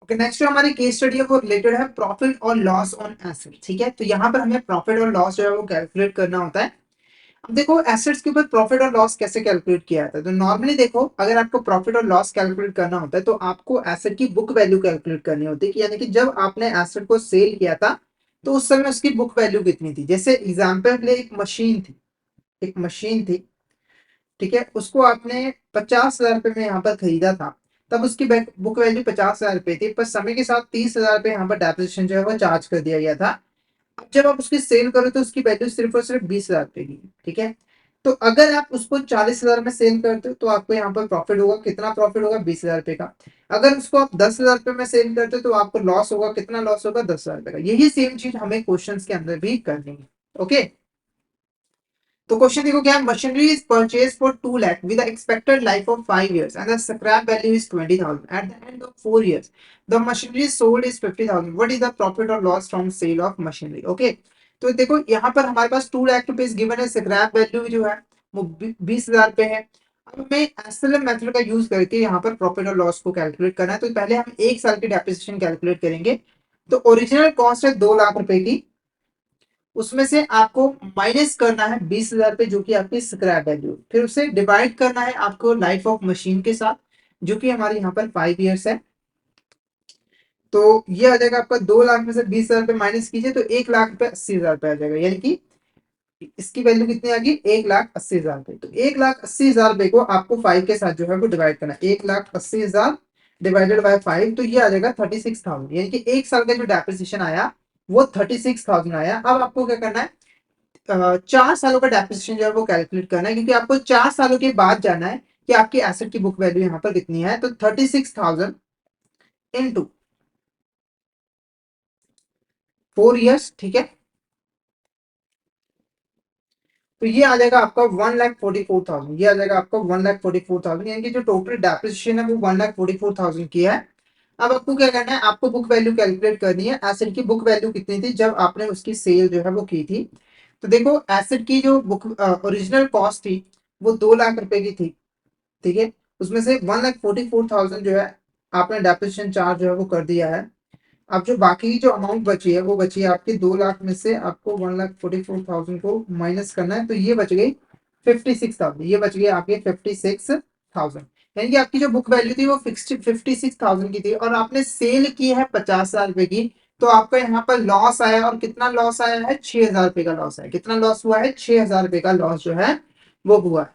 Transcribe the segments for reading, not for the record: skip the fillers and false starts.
Okay, next जो हमारी case study है वो रिलेटेड है profit or loss on asset. ठीक है, तो यहाँ पर हमें प्रॉफिट और लॉस जो है वो कैलकुलेट करना होता है। अब देखो एसेट्स के ऊपर प्रॉफिट और लॉस कैसे कैलकुलेट किया जाता है। तो नॉर्मली देखो, अगर आपको प्रॉफिट और लॉस कैलकुलेट करना होता है तो आपको एसेट की बुक वैल्यू कैलकुलेट करनी होती है कि यानी कि जब आपने एसेट को सेल किया था तो उस समय उसकी बुक वैल्यू कितनी थी। जैसे एग्जांपल के लिए एक मशीन थी, एक मशीन थी, ठीक है, उसको आपने 50,000 रुपए में यहाँ पर खरीदा था, तब उसकी बुक वैल्यू 50,000 रुपए थी, पर समय के साथ 30,000 रुपए यहाँ पर डेप्रिसिएशन जो है वो चार्ज कर दिया गया था। अब जब आप उसकी सेल करो तो उसकी वैल्यू सिर्फ और सिर्फ 20,000 रुपए की है। ठीक है, तो अगर आप उसको 40,000 में सेल करते हो तो आपको यहाँ पर प्रॉफिट होगा, कितना प्रॉफिट होगा, 20,000 रुपए का। अगर उसको आप 10,000 रुपए में सेल करते हो तो आपको लॉस होगा, कितना लॉस होगा, 10,000 रुपए का। यही सेम चीज हमें क्वेश्चन के अंदर भी करनी है। ओके, तो क्वेश्चन देखो क्या है, machinery is purchase for 2 lakh with expected life of 5 years and the scrap value is 20,000 at the end of 4 years the machinery sold is 50,000, what is the profit or loss from sale of machinery. Okay, तो देखो यहाँ पर हमारे पास 2 lakh rupees given है, scrap value जो है वो 20,000 रुपए है। अब हमें एसएलएम मेथड का यूज करके यहाँ पर प्रॉफिट और लॉस को कैलकुलेट करना है। तो पहले हम 1 साल की डेप्रिसिएशन कैलकुलेट करेंगे। तो ओरिजिनल कॉस्ट है 2 लाख रुपए की, उसमें से आपको माइनस करना है 20,000 रुपए जो कि आपकी स्क्रैप वैल्यू, फिर उसे डिवाइड करना है आपको लाइफ ऑफ मशीन के साथ जो कि हमारे यहाँ पर 5 years है। तो ये आ जाएगा आपका 2 लाख में से 20,000 रुपए माइनस कीजिए तो 1,80,000 रुपए आ जाएगा, यानी कि इसकी वैल्यू कितनी आ गई, 1,80,000 रुपए। तो 1,80,000 रुपए को आपको 5 के साथ जो है वो डिवाइड करना है। 1,80,000 डिवाइडेड बाय 5, तो ये आ जाएगा 36,000, यानी कि 1 साल का जो डेप्रिसिएशन आया वो 36,000 आया। अब आपको क्या करना है, 4 सालों का डेप्रिसिएशन जो है वो कैलकुलेट करना है, क्योंकि आपको 4 सालों के बाद जाना है कि आपकी एसेट की बुक वैल्यू यहाँ पर कितनी है। तो 36,000 इंटू 4 years, ठीक है, तो ये आ जाएगा आपका 1,44,000। ये आ जाएगा आपका 1,44,000, यानी कि जो टोटल डेप्रिसिएशन है वो 1,44,000 की है। अब आपको क्या करना है, आपको बुक वैल्यू कैलकुलेट करनी है। एसेट की बुक वैल्यू कितनी थी जब आपने उसकी सेल जो है वो की थी। तो देखो एसेट की जो बुक ओरिजिनल कॉस्ट थी वो 2 लाख रुपए की थी, ठीक है, उसमें से 1,44,000 जो है आपने डेप्रिसिएशन चार्ज जो है वो कर दिया है। अब जो बाकी की जो अमाउंट बची है वो बची है आपकी 2 लाख में से आपको 1,44,000 को माइनस करना है, तो ये बच गई 56,000। ये बच गई आपकी 56,000, यानी कि आपकी जो बुक वैल्यू थी वो 56,000 की थी और आपने सेल की है 50,000 रुपए की। तो आपका यहाँ पर लॉस आया, और कितना लॉस आया है, 6,000 रुपए का लॉस है। कितना लॉस हुआ है, 6,000 रुपए का लॉस जो है वो हुआ है।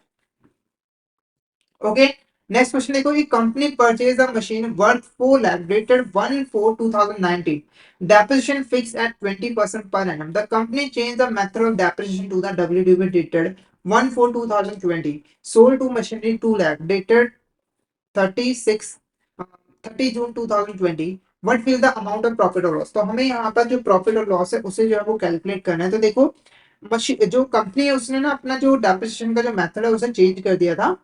ओके, नेक्स्ट क्वेश्चन देखो, ये company purchase a machine worth 4 lakh dated 1/4/2019, depreciation fixed at 20% per annum. The company changed the method of depreciation to the WDV dated 1/4/2020, sold to machinery 2 lakh dated 36 30 June 2020. What will the amount of profit or loss? तो हमें यहाँ पर जो profit or loss है उसे जो है वो कैलकुलेट करना है। तो देखो मशीन जो कंपनी है उसने ना अपना जो डेप्रिसिएशन का जो मेथड है उसे चेंज कर दिया था।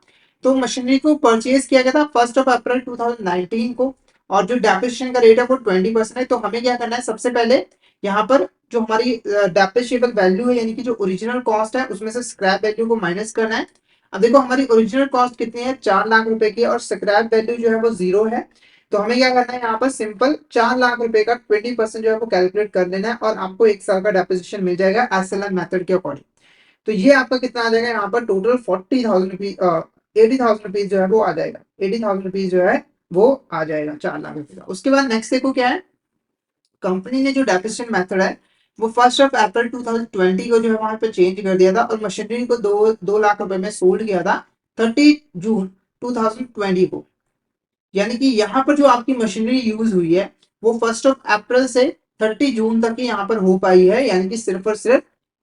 तो मशीनरी को परचेज किया गया था 1 अप्रैल 2019 को, और जो डेप्रिसिएशन का रेट है वो 20% है। तो हमें क्या करना है, सबसे पहले यहाँ पर जो हमारी डेप्रिशिएबल वैल्यू है यानी कि जो ओरिजिनल कॉस्ट है उसमें से स्क्रैप वैल्यू को माइनस करना है। अब देखो हमारी ओरिजिनल कॉस्ट कितनी है, 4 लाख रुपए की, और स्क्रैप वैल्यू जो है वो 0 है। तो हमें क्या करना है, यहाँ पर सिंपल 4 लाख रुपए का 20% जो है वो कैलकुलेट कर लेना है और आपको 1 साल का डेप्रिसिएशन मिल जाएगा एसएलएम मेथड के अकॉर्डिंग। तो ये आपका कितना आ जाएगा, यहाँ पर टोटल 40,000 रुपीज 80,000 रुपीज जो है वो आ जाएगा। 80,000 रुपीज जो है वो आ जाएगा 4 लाख रुपए का। उसके बाद नेक्स्ट देखो क्या है, कंपनी ने जो डेप्रिसिएशन मेथड है वो 1 अप्रैल 2020 को जो है वहां पे चेंज कर दिया था और मशीनरी को 2 लाख रुपए में सोल्ड किया था 30 जून 2020 को। यानी कि यहाँ पर जो आपकी मशीनरी यूज हुई है वो 1 अप्रैल से 30 जून तक ही यहाँ पर हो पाई है, यानी कि सिर्फ और सिर्फ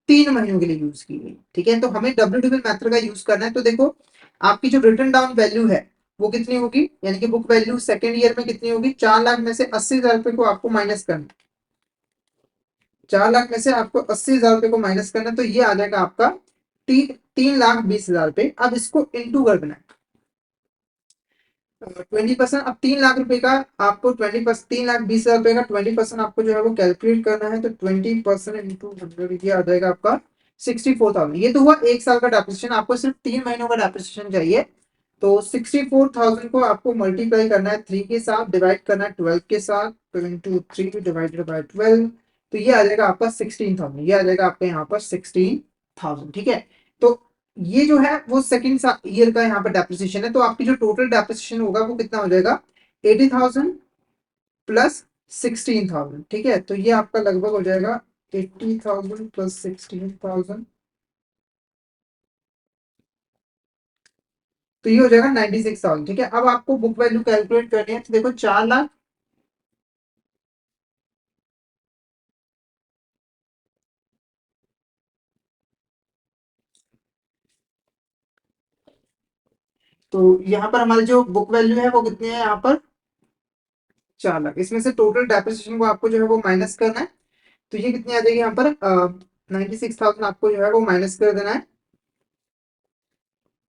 3 महीनों के लिए यूज की गई। ठीक है, तो हमें डब्ल्यू मेथड का यूज करना है। तो देखो आपकी जो रिटर्न डाउन वैल्यू है वो कितनी होगी, यानी कि बुक वैल्यू सेकेंड ईयर में कितनी होगी, 4 लाख में से 80,000 रुपए को आपको माइनस करना है। 4 लाख में से आपको 80,000 रुपए को माइनस करना है, तो ये आ जाएगा आपका 3,20,000 रुपए। अब इसको इंटू कर देना है 20%। अब 3 लाख रुपए का आपको 20%, 3,20,000 रुपए का 20% आपको जो है वो कैलकुलेट करना है। तो 20% इंटू 100 ये आ जाएगा आपका 64,000। ये तो हुआ 1 साल का डेप्रिसिएशन, आपको सिर्फ 3 महीनों का डेप्रिसिएशन चाहिए। तो 64,000 को आपको मल्टीप्लाई करना है 3 के साथ, डिवाइड करना है 12 के साथ, तो इंटू 3 डिवाइडेड बाय 12, तो ये आ जाएगा आपका 16,000, ये आ जाएगा आपका यहाँ पर 16,000, ठीक है। तो ये जो है वो सेकंड ईयर का यहाँ पर डेप्रिसिएशन है, तो आपकी जो टोटल डेप्रिसिएशन होगा वो कितना हो जाएगा, 80,000 प्लस 16,000, ठीक है। तो ये आपका लगभग हो जाएगा 80,000 प्लस 16,000, तो ये हो जाएगा 96,000, ठीक है। अब आपको बुक वैल्यू कैलकुलेट करनी है, तो देखो 4 लाख, तो यहाँ पर हमारी जो बुक वैल्यू है वो कितनी है यहाँ पर, 4 लाख। इसमें से टोटल डेप्रिसिएशन को आपको जो है वो माइनस करना है, तो ये कितनी आ जाएगी यहाँ पर, 96,000 आपको जो है वो माइनस कर देना है।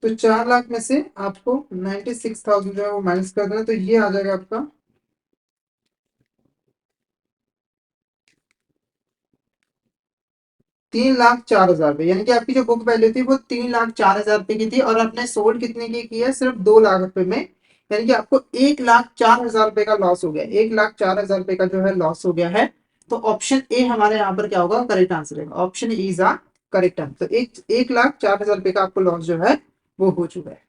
तो 4 लाख में से आपको 96,000 जो है वो माइनस कर देना है, तो ये आ जाएगा आपका 3,04,000 रुपये, यानी कि आपकी जो बुक वैल्यू थी वो 3,04,000 रुपये की थी, और आपने सोल्ड कितने की है, सिर्फ 2 लाख रुपए में, यानी कि आपको 1,04,000 रुपये का लॉस हो गया, 1,04,000 रुपये का जो है लॉस हो गया है। तो ऑप्शन ए हमारे यहाँ पर क्या होगा, करेक्ट आंसर है, option A is a correct answer. तो 1,04,000 रुपये का आपको लॉस जो है वो हो चुका है।